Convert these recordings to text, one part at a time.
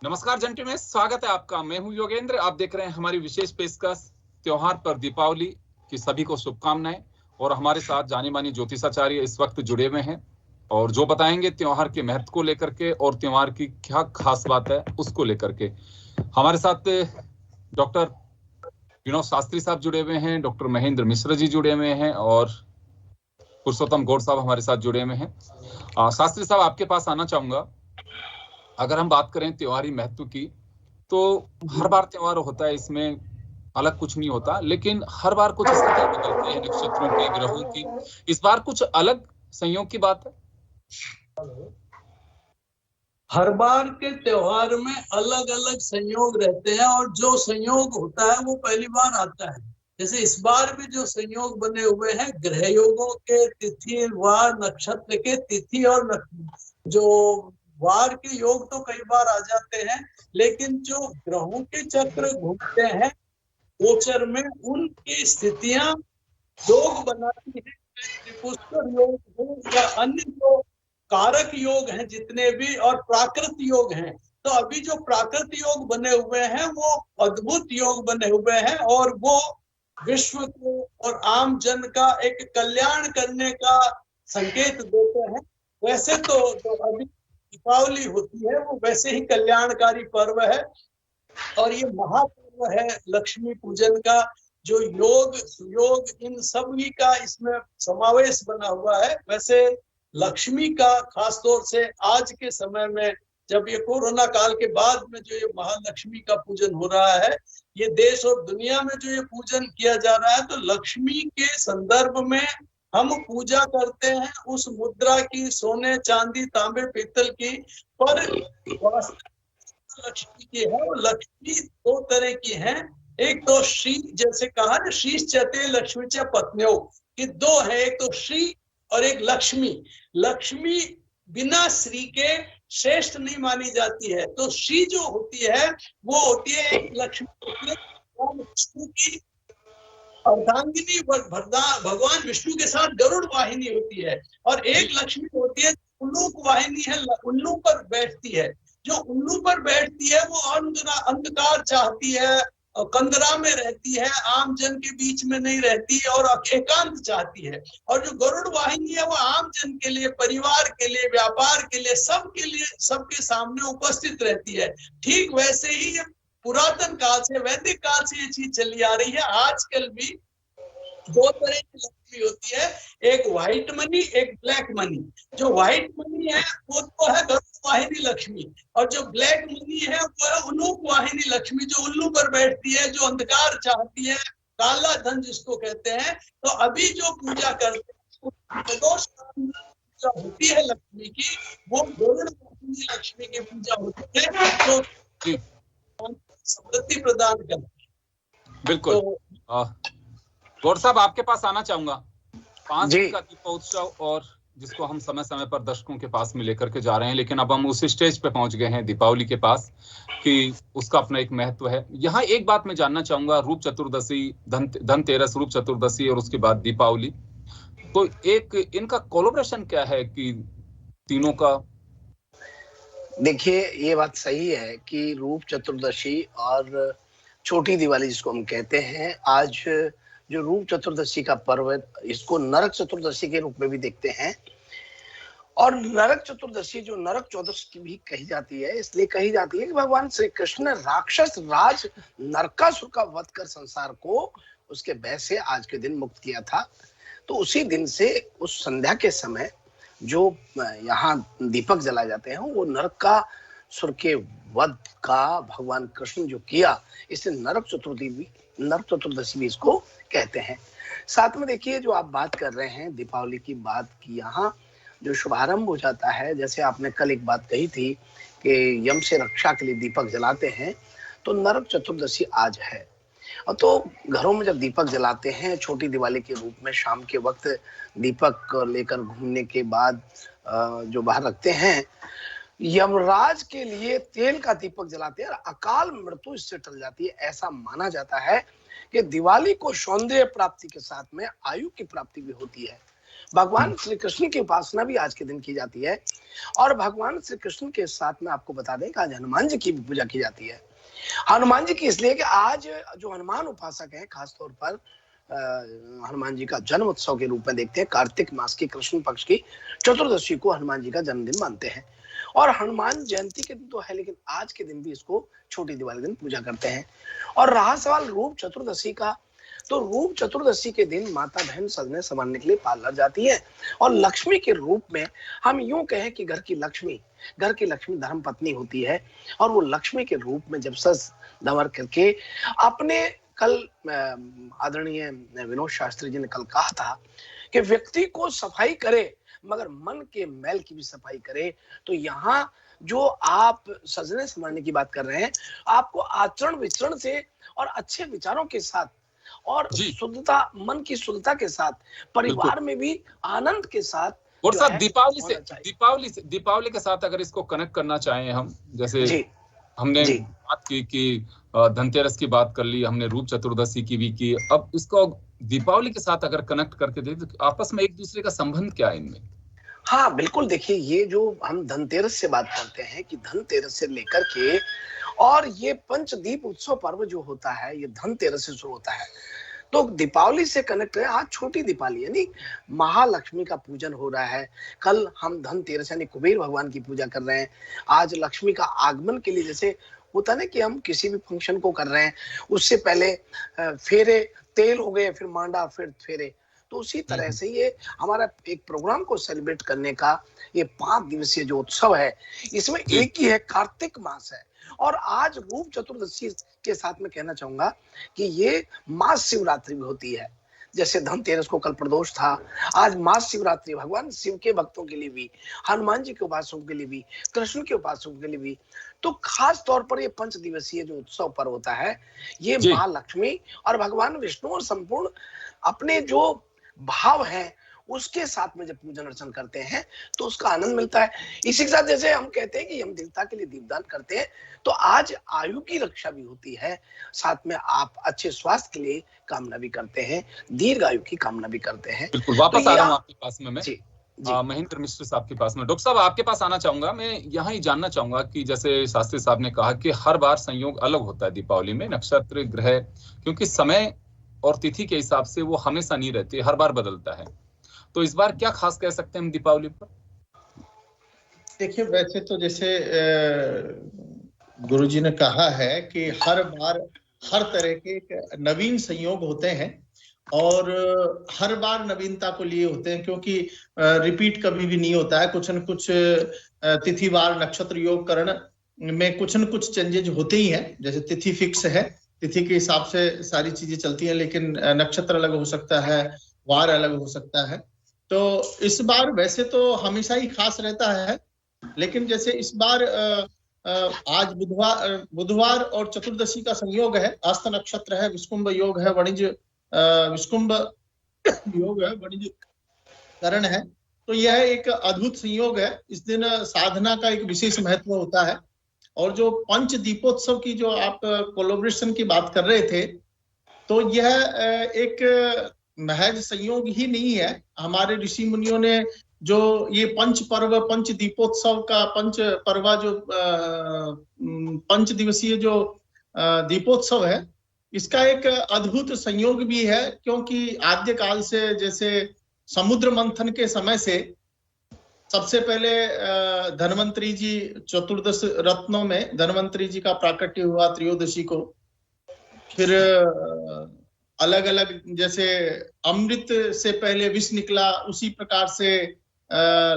नमस्कार जंटी में स्वागत है आपका। मैं हूं योगेंद्र। आप देख रहे हैं हमारी विशेष पेशकश त्योहार पर दीपावली की सभी को शुभकामनाएं। और हमारे साथ जानी मानी ज्योतिषाचार्य इस वक्त जुड़े हुए हैं और जो बताएंगे त्योहार के महत्व को लेकर के और त्योहार की क्या खास बात है उसको लेकर के। हमारे साथ डॉक्टर विनोद शास्त्री साहब जुड़े हुए हैं, डॉक्टर महेंद्र मिश्र जी जुड़े हुए हैं और पुरुषोत्तम गौड़ साहब हमारे साथ जुड़े हुए हैं। शास्त्री साहब, आपके पास आना चाहूंगा। अगर हम बात करें त्योहारी महत्व की, तो हर बार त्योहार होता है, इसमें अलग कुछ नहीं होता, लेकिन हर बार कुछ स्थितियां बदलती है नक्षत्रों की, ग्रहों की। इस बार कुछ अलग संयोग की बात है। हर बार के त्योहार में अलग अलग संयोग रहते हैं और जो संयोग होता है वो पहली बार आता है। जैसे इस बार भी जो संयोग बने हुए हैं ग्रह योगों के, तिथि वार नक्षत्र के, तिथि और जो वार के योग तो कई बार आ जाते हैं, लेकिन जो ग्रहों के चक्र घूमते हैं गोचर में उनकी स्थितियां योग बनाती है। त्रिपुष्कर योग हो या अन्य जो कारक योग हैं जितने भी और प्राकृत योग हैं, तो अभी जो प्राकृत योग बने हुए हैं वो अद्भुत योग बने हुए हैं और वो विश्व को और आम जन का एक कल्याण करने का संकेत देते हैं। वैसे तो जो अभी दीपावली होती है वो वैसे ही कल्याणकारी पर्व है और ये महापर्व है लक्ष्मी पूजन का। जो योग सुयोग इन सभी का इसमें समावेश बना हुआ है। वैसे लक्ष्मी का खासतौर से आज के समय में जब ये कोरोना काल के बाद में जो ये महालक्ष्मी का पूजन हो रहा है, ये देश और दुनिया में जो ये पूजन किया जा रहा है, तो लक्ष्मी के संदर्भ में हम पूजा करते हैं उस मुद्रा की, सोने चांदी तांबे पीतल की। पर लक्ष्मी की है वो लक्ष्मी दो तरह की हैं। एक तो श्री, जैसे कहा ना, शीश चते लक्ष्मी च पत्नियों, कि दो है, एक तो श्री और एक लक्ष्मी। लक्ष्मी बिना श्री के श्रेष्ठ नहीं मानी जाती है। तो श्री जो होती है वो होती है एक लक्ष्मी विष्णु की अर्धांगिनी, भगवान विष्णु के साथ गरुड़ वाहिनी होती है। और एक लक्ष्मी होती है उल्लूक वाहिनी है, उल्लू पर बैठती है। जो उल्लू पर बैठती है वो अंधकार चाहती है, कंदरा में रहती है, आम जन के बीच में नहीं रहती और एकांत चाहती है। और जो गरुड़ वाहिनी है वो आम जन के लिए, परिवार के लिए, व्यापार के लिए, सबके सामने उपस्थित रहती है। ठीक वैसे ही ये पुरातन काल से, वैदिक काल से ये चीज चली आ रही है। आजकल भी दो तरह की लक्ष्मी होती है, एक व्हाइट मनी, एक ब्लैक मनी। जो व्हाइट मनी है वो तो है गरुड़ वाहिनी लक्ष्मी, और जो ब्लैक मनी है वो है उल्लूक वाहिनी लक्ष्मी, जो उल्लू पर बैठती है, जो अंधकार चाहती है, काला धन जिसको कहते हैं। तो अभी जो पूजा करते हैं पूजा होती है लक्ष्मी की, वो गरुड़ वाहिनी लक्ष्मी की पूजा होती है, जो समृद्धि प्रदान करती है। बिल्कुल। गौड़ साहब, आपके पास आना चाहूंगा। 5 दिन का दीपोत्सव, और जिसको हम समय समय पर दर्शकों के पास में लेकर के जा रहे हैं, लेकिन अब हम उस स्टेज पे पहुंच गए हैं दीपावली के पास कि उसका अपना एक महत्व है। यहाँ एक बात मैं जानना चाहूंगा, रूप चतुर्दशी, धनतेरस, रूप चतुर्दशी और उसके बाद दीपावली, तो एक इनका कोलैबोरेशन क्या है कि तीनों का? देखिए, ये बात सही है कि रूप चतुर्दशी और छोटी दिवाली जिसको हम कहते हैं, आज जो रूप चतुर्दशी का पर्व है इसको नरक चतुर्दशी के रूप में भी देखते हैं। और नरक चतुर्दशी जो नरक चौदश की भी कही जाती है, इसलिए कही जाती है कि भगवान श्री कृष्ण ने राक्षस राज नरकासुर का वध कर संसार को उसके भय से आज के दिन मुक्त किया था। तो उसी दिन से उस संध्या के समय जो यहाँ दीपक जलाए जाते हैं वो नरक का सुर के वध का भगवान कृष्ण जो किया, इसे नरक चतुर्दशी भी इसको कहते हैं। साथ में देखिए, जो आप बात कर रहे हैं दीपावली की बात की, यहाँ जो शुभारंभ हो जाता है, जैसे आपने कल एक बात कही थी कि यम से रक्षा के लिए दीपक जलाते हैं, तो नरक चतुर्दशी आज है। और तो घरों में जब दीपक जलाते हैं छोटी दिवाली के रूप में, शाम के वक्त दीपक लेकर घूमने के बाद जो बाहर रखते हैं, यमराज के लिए तेल का दीपक जलाते हैं और अकाल मृत्यु इससे टल जाती है। ऐसा माना जाता है कि दिवाली को सौंदर्य प्राप्ति के साथ में आयु की प्राप्ति भी होती है। भगवान श्री कृष्ण की उपासना भी आज के दिन की जाती है। और भगवान श्री कृष्ण के साथ में आपको बता दें कि आज हनुमान जी की भी पूजा की जाती है। हनुमान जी की इसलिए कि आज जो हनुमान उपासक हैं, खासतौर पर हनुमान जी का जन्म उत्सव के रूप में देखते हैं। कार्तिक मास की कृष्ण पक्ष की चतुर्दशी को हनुमान जी का जन्मदिन मानते हैं। और हनुमान जयंती के दिन तो है, लेकिन आज के दिन भी इसको छोटी दिवाली दिन पूजा करते हैं। और रहा सवाल रूप चतुर्दशी का, तो रूप चतुर्दशी के दिन माता बहन सजने संवरने के लिए पार्लर जाती है। और लक्ष्मी के रूप में हम यूं कहें कि घर की लक्ष्मी धर्म पत्नी होती है। और वो लक्ष्मी के रूप में जब सज दंवर करके अपने, कल आदरणीय विनोद शास्त्री जी ने कल कहा था कि व्यक्ति को सफाई करे मगर मन के मैल की भी सफाई करे। तो यहाँ जो आप सजने संवरने की बात कर रहे हैं, आपको आचरण विचरण से और अच्छे विचारों के साथ और शुद्धता, मन की शुद्धता के साथ, परिवार में भी आनंद के साथ। और साथ दीपावली के साथ अगर इसको कनेक्ट करना चाहें हम, जैसे हमने बात की कि धनतेरस की बात कर ली, हमने रूप चतुर्दशी की भी की, अब इसको दीपावली के साथ अगर कनेक्ट करके देखें तो आपस में एक दूसरे का संबंध क्या है इनमें? हाँ बिल्कुल, देखिए ये जो हम धनतेरस से बात करते हैं कि धनतेरस से लेकर के और ये पंचदीप उत्सव पर्व जो होता है ये धनतेरस से शुरू होता है। तो दीपावली से कनेक्ट है। आज छोटी दीपावली यानी महालक्ष्मी का पूजन हो रहा है। कल हम धनतेरस यानी कुबेर भगवान की पूजा कर रहे हैं। आज लक्ष्मी का आगमन के लिए जैसे होता ना कि हम किसी भी फंक्शन को कर रहे हैं, उससे पहले फेरे, तेल हो गए, फिर मांडा, फिर फेरे। तो उसी तरह से ये हमारा एक प्रोग्राम को सेलिब्रेट करने का ये 5 दिवसीय जो उत्सव है, इसमें एक ही है, कार्तिक मास है। और आज रूप चतुर्दशी के साथ में कहना चाहूंगा कि ये महाशिवरात्रि भी होती है। जैसे धनतेरस को कल प्रदोष था, आज महाशिवरात्रि भगवान शिव के भक्तों के लिए भी, हनुमान जी के उपासकों के लिए भी, कृष्ण के उपासकों के लिए भी। तो खास तौर पर ये 5 दिवसीय जो उत्सव पर्व होता है, ये माँ लक्ष्मी और भगवान विष्णु और संपूर्ण अपने जो भाव है उसके साथ में जब पूजन अर्चन करते हैं तो उसका आनंद मिलता है। इसी के साथ जैसे हम कहते हैं कि हम देवता के लिए दीपदान करते हैं, तो आज आयु की रक्षा भी होती है, साथ में आप अच्छे स्वास्थ्य के लिए कामना भी करते हैं, दीर्घ आयु की कामना भी करते हैं। बिल्कुल, वापस आ रहा हूँ आपके पास में मैं महेंद्र मिश्र साहब के पास में। डॉक्टर साहब आपके पास आना चाहूंगा। मैं यहाँ ही जानना चाहूंगा कि जैसे शास्त्री साहब ने कहा कि हर बार संयोग अलग होता है दीपावली में, नक्षत्र ग्रह, क्योंकि समय और तिथि के हिसाब से वो हमेशा नहीं रहती, हर बार बदलता है। तो इस बार क्या खास कह सकते हैं हम दीपावली पर? देखिए, वैसे तो जैसे गुरुजी ने कहा है कि हर बार हर तरह के नवीन संयोग होते हैं और हर बार नवीनता को लिए होते हैं, क्योंकि रिपीट कभी भी नहीं होता है। कुछ न कुछ तिथिवार नक्षत्र योग करण में कुछ न कुछ चेंजेज होते ही हैं। जैसे तिथि फिक्स है, तिथि के हिसाब से सारी चीजें चलती हैं, लेकिन नक्षत्र अलग हो सकता है, वार अलग हो सकता है। तो इस बार वैसे तो हमेशा ही खास रहता है, लेकिन जैसे इस बार आज बुधवार और चतुर्दशी का संयोग है, हस्त नक्षत्र है, विष्कुंभ योग है, विष्कुंभ योग है, वाणिज्य करण है। तो यह एक अद्भुत संयोग है। इस दिन साधना का एक विशेष महत्व होता है। और जो पंच दीपोत्सव की जो आप कोलैबोरेशन की बात कर रहे थे, तो यह एक महज संयोग ही नहीं है। हमारे ऋषि मुनियों ने जो ये पंच दीपोत्सव का जो 5 दिवसीय जो दीपोत्सव है, इसका एक अद्भुत संयोग भी है। क्योंकि आद्य काल से, जैसे समुद्र मंथन के समय से सबसे पहले धन्वंतरी जी, चतुर्दश रत्नों में धन्वंतरी जी का प्राकट्य हुआ त्रयोदशी को। फिर अलग अलग, जैसे अमृत से पहले विष निकला, उसी प्रकार से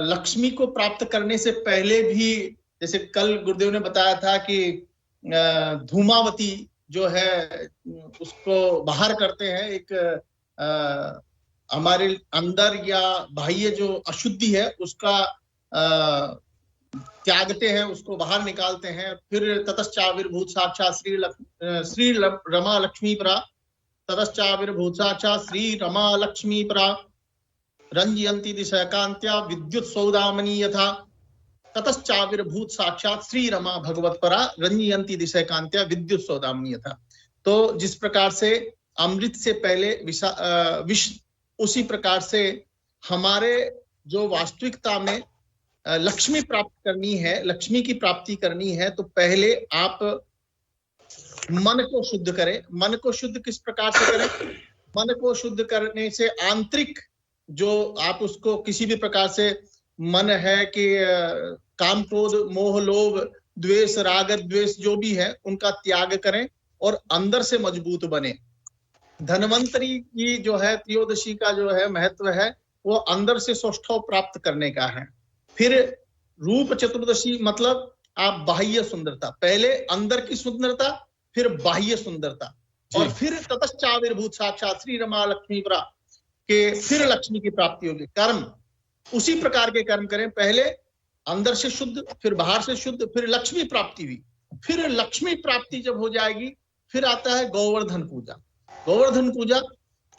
लक्ष्मी को प्राप्त करने से पहले भी, जैसे कल गुरुदेव ने बताया था कि धूमावती जो है उसको बाहर करते हैं, एक हमारे अंदर या बाह्य जो अशुद्धि है उसका त्यागते हैं, उसको बाहर निकालते हैं। फिर ततश्चाविर्भूत साक्षात् श्री रमा लक्ष्मी परा, ततश्चाविर्भूत साक्षात् श्री रमा लक्ष्मी परा, रंजयंती दिशकांत्या विद्युत सौदामनी यथा, ततश्चाविर्भूत साक्षात् श्री रमा भगवत परा, रंजयंती दिशकांत्या विद्युत सौदामनी यथा। तो जिस प्रकार से अमृत से पहले विष, उसी प्रकार से हमारे जो वास्तविकता में लक्ष्मी प्राप्त करनी है, लक्ष्मी की प्राप्ति करनी है, तो पहले आप मन को शुद्ध करें। मन को शुद्ध किस प्रकार से करें? मन को शुद्ध करने से आंतरिक जो आप उसको किसी भी प्रकार से मन है कि काम क्रोध मोह लोभ द्वेष राग द्वेष जो भी है उनका त्याग करें और अंदर से मजबूत बने। धन्वंतरी की जो है त्रयोदशी का जो है महत्व है वो अंदर से सौष्ठव प्राप्त करने का है। फिर रूप चतुर्दशी मतलब आप बाह्य सुंदरता, पहले अंदर की सुंदरता, फिर बाह्य सुंदरता, और फिर ततश्चाविर्भूत साक्षात श्री रमा लक्ष्मी प्रा के फिर लक्ष्मी की प्राप्ति होगी। कर्म उसी प्रकार के कर्म करें, पहले अंदर से शुद्ध, फिर बाहर से शुद्ध, फिर लक्ष्मी प्राप्ति हुई। फिर लक्ष्मी प्राप्ति जब हो जाएगी फिर आता है गोवर्धन पूजा। गोवर्धन पूजा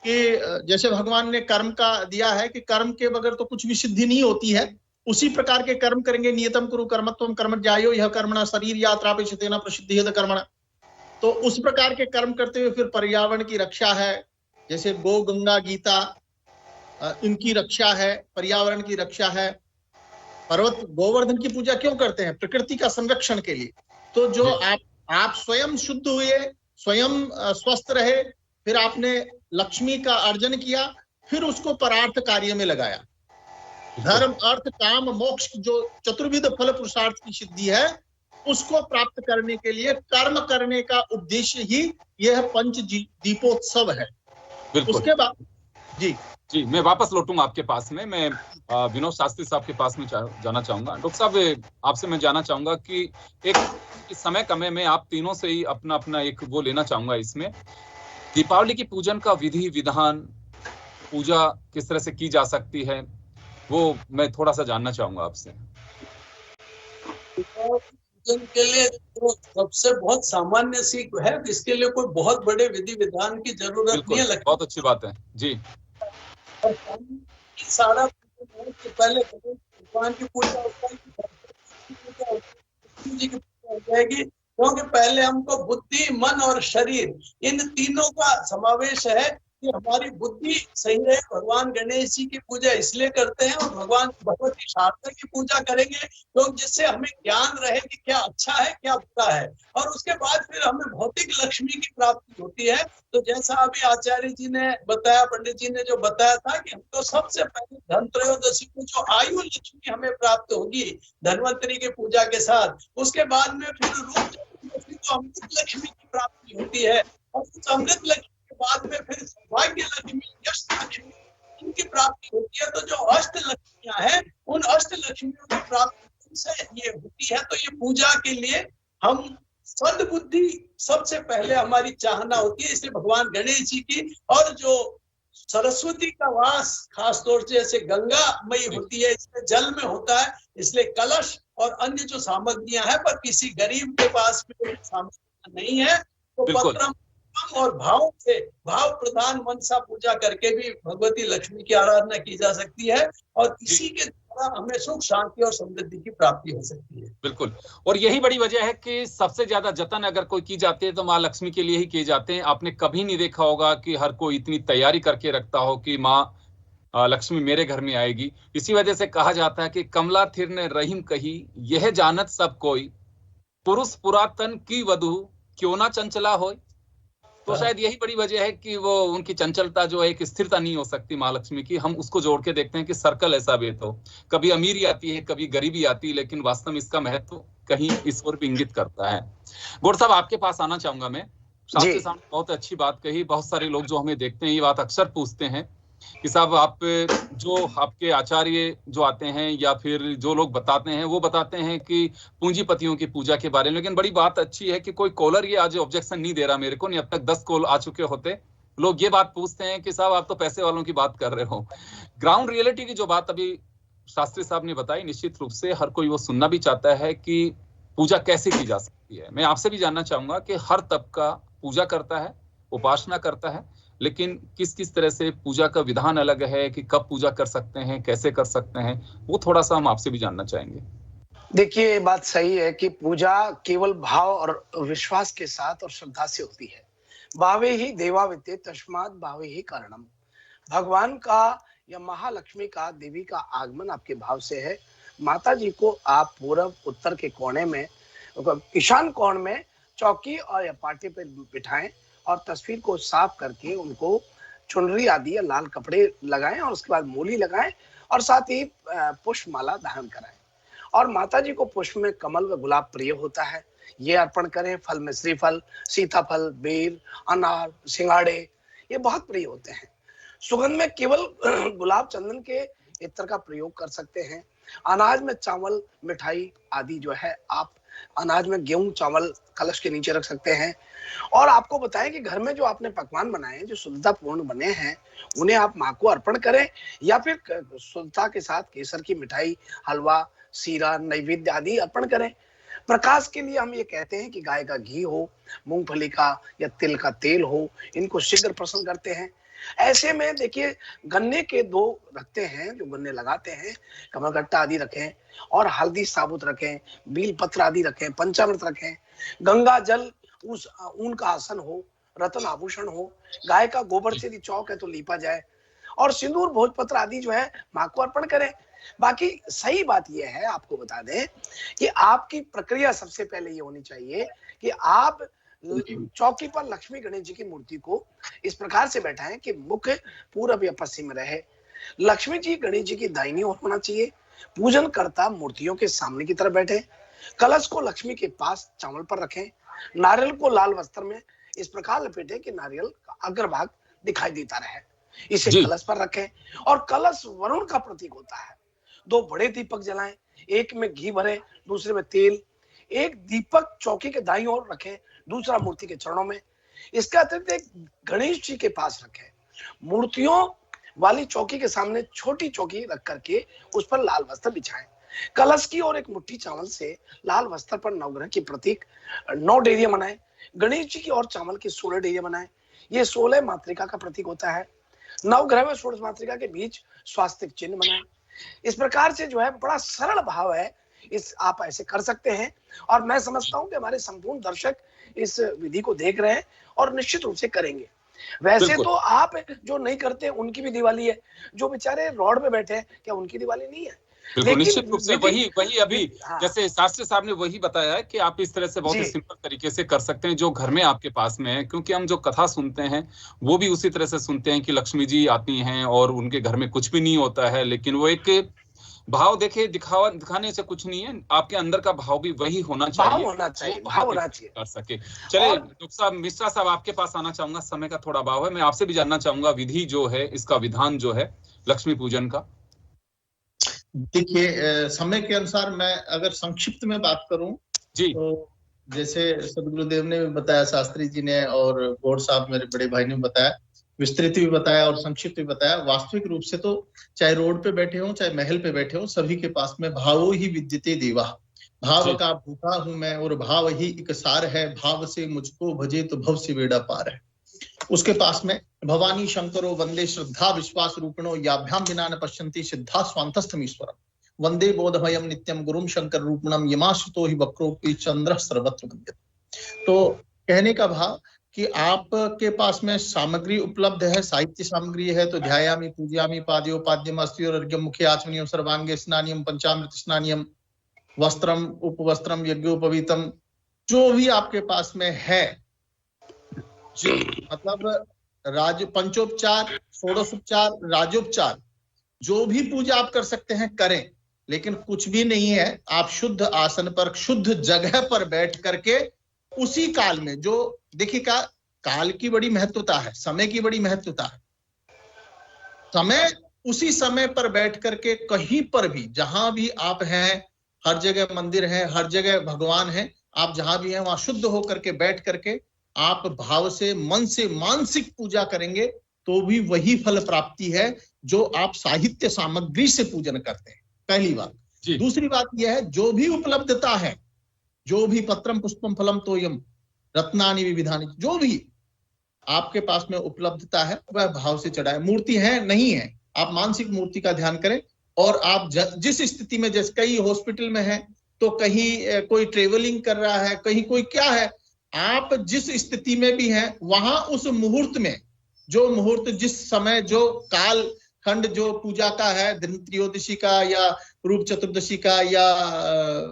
के जैसे भगवान ने कर्म का दिया है कि कर्म के बगैर तो कुछ भी सिद्धि नहीं होती है, उसी प्रकार के कर्म करेंगे। नियतम कुरु कर्मत्वम कर्मज्ञायो यह कर्मणा शरीर यात्रा पेक्षतेन प्रसिद्धियत कर्मणा। तो उस प्रकार के कर्म करते हुए फिर पर्यावरण की रक्षा है, जैसे गौ गंगा गीता इनकी रक्षा है, पर्यावरण की रक्षा है। पर्वत गोवर्धन की पूजा क्यों करते हैं? प्रकृति का संरक्षण के लिए। तो जो आप स्वयं शुद्ध हुए, स्वयं स्वस्थ रहे, फिर आपने लक्ष्मी का अर्जन किया, फिर उसको परार्थ कार्य में लगाया। धर्म अर्थ काम मोक्ष जो चतुर्विध फल पुरुषार्थ की सिद्धि है उसको प्राप्त करने के लिए कर्म करने का उद्देश्य ही यह पंच दीपोत्सव है। उसके बाद जी मैं वापस लौटूंगा आपके पास में। मैं विनोद शास्त्री साहब के पास में जाना चाहूंगा। डॉक्टर साहब आपसे मैं जानना चाहूंगा कि एक इस समय कमे में आप तीनों से ही अपना अपना एक वो लेना चाहूंगा। इसमें दीपावली की पूजन का विधि विधान, पूजा किस तरह से की जा सकती है, वो मैं थोड़ा सा जानना चाहूंगा आपसे। पूजन के लिए तो सबसे बहुत सामान्य सीख है, इसके लिए कोई बहुत बड़े विधि विधान की जरूरत नहीं है। बहुत अच्छी बात है जी। सारा पहले भगवान की पूजा हो जाएगी, क्योंकि पहले हमको बुद्धि मन और शरीर इन तीनों का समावेश है कि हमारी बुद्धि सही रहे। भगवान गणेश जी की पूजा इसलिए करते हैं और भगवान भगवती शारदा की पूजा करेंगे तो जिससे हमें ज्ञान रहे कि क्या अच्छा है क्या बुरा है, और उसके बाद फिर हमें भौतिक लक्ष्मी की प्राप्ति होती है। तो जैसा अभी आचार्य जी ने बताया, पंडित जी ने जो बताया था कि हमको सबसे पहले धनत्रयोदशी को जो आयु लक्ष्मी हमें प्राप्त होगी धन्वंतरी की पूजा के साथ, उसके बाद में फिर रूप चतुर्दशी को अमृत लक्ष्मी की प्राप्ति होती है, और उस अमृत लक्ष्मी बाद में फिर सौभाग्य लक्ष्मी, यश लक्ष्मी इनकी प्राप्ति होती है। तो जो अष्ट लक्ष्मियां हैं उन अष्ट लक्ष्मियों की प्राप्ति से ये होती है। तो ये पूजा के लिए हम सद्बुद्धि सबसे पहले हमारी चाहना होती है, इसलिए भगवान गणेश जी की, और जो सरस्वती का वास खास तौर से जैसे गंगा मई होती है इसमें जल में होता है, इसलिए कलश और अन्य जो सामग्रियां हैं, पर किसी गरीब के पास में सामग्री नहीं है तो पत्रम और भाव से भाव प्रधान मनसा पूजा करके भी भगवती लक्ष्मी की आराधना की जा सकती है, और इसी के द्वारा हमें सुख शांति और समृद्धि की प्राप्ति हो सकती है। बिल्कुल, और यही बड़ी वजह है कि सबसे ज्यादा जतन अगर कोई की जाती है तो माँ लक्ष्मी के लिए ही किए जाते हैं। आपने कभी नहीं देखा होगा कि हर कोई इतनी तैयारी करके रखता हो कि माँ लक्ष्मी मेरे घर में आएगी। इसी वजह से कहा जाता है कि कमला थिर ने रहीम कही, यह जानत सब कोई, पुरुष पुरातन की वधु क्यों ना चंचला होय। तो शायद यही बड़ी वजह है कि वो उनकी चंचलता जो है एक स्थिरता नहीं हो सकती माँ लक्ष्मी की। हम उसको जोड़ के देखते हैं कि सर्कल ऐसा भी तो कभी अमीरी आती है कभी गरीबी आती है, लेकिन वास्तव में इसका महत्व कहीं इस ओर भी इंगित करता है। गौर साहब आपके पास आना चाहूंगा मैं। शास्त्री साहब ने बहुत अच्छी बात कही। बहुत सारे लोग जो हमें देखते हैं ये बात अक्सर पूछते हैं कि साहब आप जो आपके आचार्य जो आते हैं या फिर जो लोग बताते हैं वो बताते हैं कि पूंजीपतियों की पूजा के बारे में, लेकिन बड़ी बात अच्छी है कि कोई कॉलर ये आज ऑब्जेक्शन नहीं दे रहा मेरे को, नहीं अब तक 10 कॉल आ चुके होते। लोग ये बात पूछते हैं कि साहब आप तो पैसे वालों की बात कर रहे हो। ग्राउंड रियलिटी की जो बात अभी शास्त्री साहब ने बताई, निश्चित रूप से हर कोई वो सुनना भी चाहता है कि पूजा कैसे की जा सकती है। मैं आपसे भी जानना चाहूंगा कि हर तबका पूजा करता है, उपासना करता है, लेकिन किस किस तरह से पूजा का विधान अलग है कि कब पूजा कर सकते हैं, कैसे कर सकते हैं, वो थोड़ा सा हम आपसे भी जानना चाहेंगे। देखिए ये बात सही है कि पूजा केवल भाव और विश्वास के साथ और श्रद्धा से होती है। भावे ही देवा वित्ते तस्मात् भावे ही कारणम। भगवान का या महालक्ष्मी का, देवी का आगमन आपके भाव से है। माता जी को आप पूर्व उत्तर के कोने में, ईशान कोण में चौकी और या पाटे पे बिठाएं और तस्वीर को साफ करके उनको चुनरी आदि या लाल कपड़े लगाएं और उसके बाद मूली लगाएं और साथ ही पुष्प माला धारण कराएं। और माता जी को पुष्प में कमल व गुलाब प्रिय होता है, ये अर्पण करें। फल में श्रीफल, सीताफल, बेर, अनार, सिंगाड़े ये बहुत प्रिय होते हैं। सुगंध में केवल गुलाब चंदन के इत्र का प्रयोग कर सकते हैं। अनाज में चावल, मिठाई आदि जो है आप अनाज में गेहूं चावल कलश के नीचे रख सकते हैं। और आपको बताएं कि घर में जो आपने पकवान बनाए हैं, जो शुद्धतापूर्ण बने हैं, उन्हें आप माँ को अर्पण करें या फिर शुद्धता के साथ केसर की मिठाई, हलवा, सीरा, नैवेद्य आदि अर्पण करें। प्रकाश के लिए हम ये कहते हैं कि गाय का घी हो, मूंगफली का या तिल का तेल हो, इनको शीघ्र प्रसन्न करते हैं। ऐसे में देखिए, गन्ने के 2 रखते हैं, जो गन्ने लगाते हैं, कमलगट्टा आदि रखें और हल्दी साबुत रखें, बील पत्र आदि रखें, पंचामृत रखें, गंगा जल, उस ऊन का आसन हो, रत्न आभूषण हो, गाय का गोबर से यदि चौक है तो लीपा जाए और सिंदूर, भोजपत्र आदि जो है मां को अर्पण करें। बाकी सही बात यह है, आपको बता दें कि आपकी प्रक्रिया सबसे पहले ये होनी चाहिए कि आप चौकी पर लक्ष्मी गणेश जी की मूर्ति को इस प्रकार से बैठाएं कि मुख पूरब या पश्चिम में रहे। लक्ष्मी जी गणेश जी की दाहिनी ओर होना चाहिए। पूजन करता मूर्तियों के सामने की तरफ बैठे। कलश को लक्ष्मी के पास चावल पर रखें। नारियल को लाल वस्त्र में इस प्रकार लपेटे कि नारियल का अग्रभाग दिखाई देता रहे। इसे कलश पर रखें और कलश वरुण का प्रतीक होता है। 2 बड़े दीपक जलाएं, एक में घी भरें, दूसरे में तेल। एक दीपक चौकी के दाईं ओर रखें, दूसरा मूर्ति के चरणों में। इसका अतिरिक्त एक गणेश जी के पास रखें। मूर्तियों वाली चौकी के सामने छोटी चौकी रख करके उस पर लाल वस्त्र बिछाएं। कलश की और एक मुट्ठी चावल से लाल वस्त्र पर नवग्रह की प्रतीक 9 डेरिया बनाएं। गणेश जी की और चावल की 16 डेरिया बनाएं। ये 16 मातृका का प्रतीक होता है। नवग्रह व 16 मातृका के बीच स्वास्तिक चिन्ह बनाएं। इस प्रकार से जो है बड़ा सरल भाव है, इस आप ऐसे कर सकते हैं। और मैं समझता हूं कि हमारे संपूर्ण दर्शक इस विधि को देख रहे हैं और निश्चित रूप से करेंगे। वैसे तो आप जो नहीं करते उनकी भी दिवाली है, जो बेचारे रोड पे बैठे हैं, क्या उनकी दिवाली नहीं है? बिल्कुल, निश्चित रूप से वही अभी जैसे शास्त्री साहब ने वही बताया है कि आप इस तरह से बहुत ही सिंपल तरीके से कर सकते हैं जो घर में आपके पास में है। क्योंकि हम जो कथा सुनते हैं वो भी उसी तरह से सुनते हैं कि लक्ष्मी जी आती हैं और उनके घर में कुछ भी नहीं होता है, लेकिन वो एक भाव देखिए, दिखाने से कुछ नहीं है, आपके अंदर का भाव भी वही होना चाहिए, भाव होना चाहिए कर सके। चलिए डॉक्टर साहब, मिश्रा साहब आपके पास आना चाहूंगा, समय का थोड़ा भाव है, मैं आपसे भी जानना चाहूंगा विधि जो है, इसका विधान जो है लक्ष्मी पूजन का। देखिए, समय के अनुसार मैं अगर संक्षिप्त में बात करूं जी, तो जैसे सदगुरुदेव ने भी बताया, शास्त्री जी ने और गौड़ साहब मेरे बड़े भाई ने बताया, विस्तृत भी बताया और संक्षिप्त भी बताया। वास्तविक रूप से तो चाहे रोड पे बैठे हो, चाहे महल पे बैठे हो, सभी के पास में भावो ही विद्यते देवा। भाव का भूखा हूं मैं और भाव ही एक सार है, भाव से मुझको भजे तो भव से बेड़ा पार है। उसके पास में भवानी शंकरो वंदे श्रद्धा विश्वास रूपिणो याभ्याम विना न पश्यन्ति सिद्धा स्वांतस्थमीश्वरम वंदे बोधमयम नित्यम गुरुम शंकर रूपणम यमाश्रितो ही वक्रोपि चंद्र सर्वत्र विद्यते। तो कहने का भाव कि आपके पास में सामग्री उपलब्ध है, साहित्य सामग्री है, तो ध्यायामि पूजयामि पाद्योपाद्यम अस्त्योर अर्घ्यम मुखे आचमनीयम सर्वांगे स्नानियम पंचामृत स्नानियम वस्त्रम उपवस्त्रम यज्ञोपवीतम, जो भी आपके पास में है, मतलब पंचोपचार, षोडशोपचार, राजोपचार, जो भी पूजा आप कर सकते हैं करें, लेकिन कुछ भी नहीं है। आप शुद्ध आसन पर, शुद्ध जगह पर बैठ करके उसी काल में, जो देखिएगा काल की बड़ी महत्वता है, समय की बड़ी महत्वता है। समय, उसी समय पर बैठ करके कहीं पर भी, जहां भी आप हैं, हर जगह मंदिर है, हर जगह भगवान है, आप जहां भी हैं वहां शुद्ध होकर के बैठ करके आप भाव से, मन से मानसिक पूजा करेंगे तो भी वही फल प्राप्ति है जो आप साहित्य सामग्री से पूजन करते हैं। पहली बात। दूसरी बात यह है, जो भी उपलब्धता है, जो भी पत्रम पुष्पम फलम तोयम रत्नानि विविधानि, जो भी आपके पास में उपलब्धता है वह भाव से चढ़ाए। मूर्ति है नहीं है, आप मानसिक मूर्ति का ध्यान करें। और आप जिस स्थिति में, जैसे कहीं हॉस्पिटल में है, तो कहीं कोई ट्रेवलिंग कर रहा है, कहीं कोई क्या है, आप जिस स्थिति में भी हैं वहां उस मुहूर्त में, जो मुहूर्त, जिस समय, जो काल खंड जो पूजा का है, त्रयोदशी का या रूप चतुर्दशी का या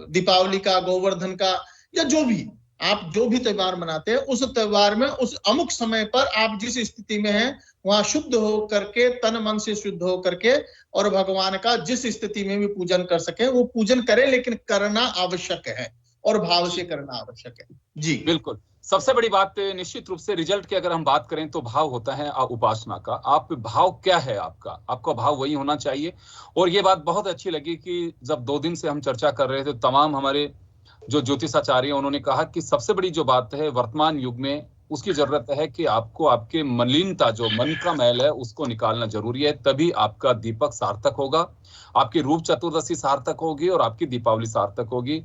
दीपावली का, गोवर्धन का, या जो भी आप जो भी त्योहार मनाते हैं, उस त्योहार में उस अमुक समय पर आप जिस स्थिति में हैं वहां शुद्ध हो करके, तन मन से शुद्ध हो करके, और भगवान का जिस स्थिति में भी पूजन कर सके वो पूजन करें, लेकिन करना आवश्यक है और भाव से करना आवश्यक है। जी बिल्कुल। सबसे बड़ी बात निश्चित रूप से रिजल्ट की अगर हम बात करें तो भाव होता है उपासना का। आप भाव क्या है आपका भाव वही होना चाहिए। और ये बात बहुत अच्छी लगी कि जब 2 दिन से हम चर्चा कर रहे थे, तमाम हमारे जो ज्योतिषाचार्य उन्होंने कहा कि सबसे बड़ी जो बात है वर्तमान युग में उसकी जरूरत है कि आपको आपके मलिनता, जो मन का मैल है, उसको निकालना जरूरी है। तभी आपका दीपक सार्थक होगा, आपकी रूप चतुर्दशी सार्थक होगी और आपकी दीपावली सार्थक होगी।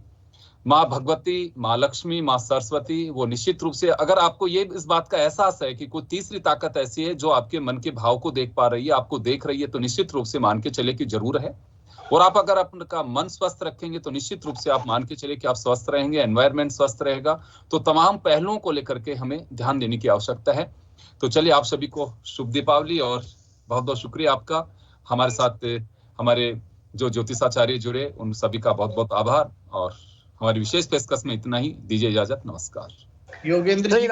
माँ भगवती, माँ लक्ष्मी, माँ सरस्वती, वो निश्चित रूप से, अगर आपको ये इस बात का एहसास है कि कोई तीसरी ताकत ऐसी है जो आपके मन के भाव को देख पा रही है, आपको देख रही है, तो निश्चित रूप से मान के चले कि जरूर है। और आप अगर अपना मन स्वस्थ रखेंगे तो निश्चित रूप से आप मान के चले कि आप स्वस्थ रहेंगे, एनवायरनमेंट स्वस्थ रहेगा। तो तमाम पहलुओं को लेकर के हमें ध्यान देने की आवश्यकता है। तो चलिए, आप सभी को शुभ दीपावली और बहुत बहुत शुक्रिया आपका। हमारे साथ हमारे जो ज्योतिषाचार्य जुड़े, उन सभी का बहुत बहुत आभार। और हमारी विशेष पेशकश में इतना ही। दीजिए इजाजत। नमस्कार। योगेंद्र जी।